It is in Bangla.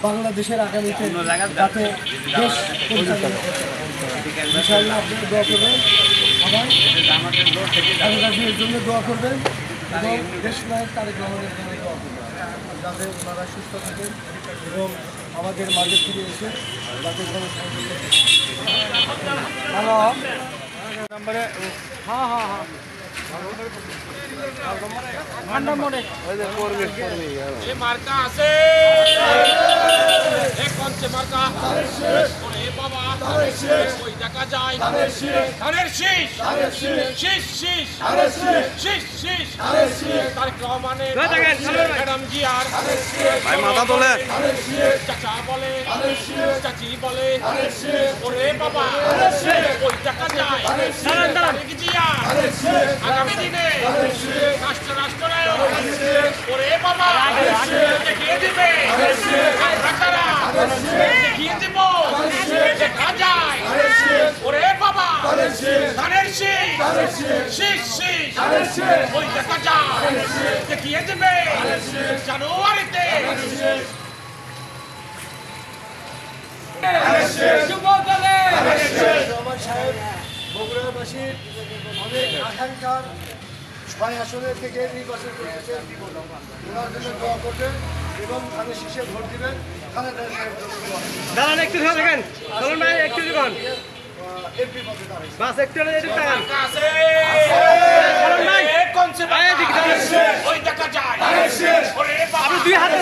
বাংলাদেশের আগামীতে যাতে দেশ পরিচালনা ইনশাআল্লাহ আপনারা দোয়া করবেন, আবার বাংলাদেশের জন্য দোয়া করবেন এবং দেশ নায়ক তারেক রহমানের জন্য দোয়া করবেন যাতে ওনারা সুস্থ থাকেন এবং আমাদের মাঝে ফিরে এসে যাতে কোনো হ্যালো নম্বরে হ্যাঁ হ্যাঁ হ্যাঁ মার্কা আছে কঞ্চে মার্কা বাবা ওই দেখা যায় ধানের শীষ শীষ শীষ শীষ শীষ তারেক রহমানের ম্যাডাম জিয়ার মাথা তোলে চাচা বলে চাচি বলে ওরে বাবা ওই দেখা যায় তারেক জিয়া আগামী দিনে রাষ্ট্রনায়ক ওরে বাবা দেখিয়ে দিবে কারা দেখিয়ে দিব দেখা যায় ওরে বাবা ধানের শীষ ওই দেখা যায় দেখিয়ে দিবে জানুয়ারিতে রহমান সাহেব বগুড়াবাসীর অনেক আকাঙ্ক্ষার 6 আসনের থেকে নির্বাচন করেছেন, ওনার জন্য দোয়া করবেন এবং ধানের শীষে ভোট দিবেন। দাঁড়ান একটু থাকেন, চলুন ভাই একটু দিবেন এমপি পদে দাঁড়াইছে বাস একটু এদিকে তাকান আছে চলুন ভাই কনসেপ্ট এদিকে ওই দেখা যায় ওরে বাবা আপনি দুই হাত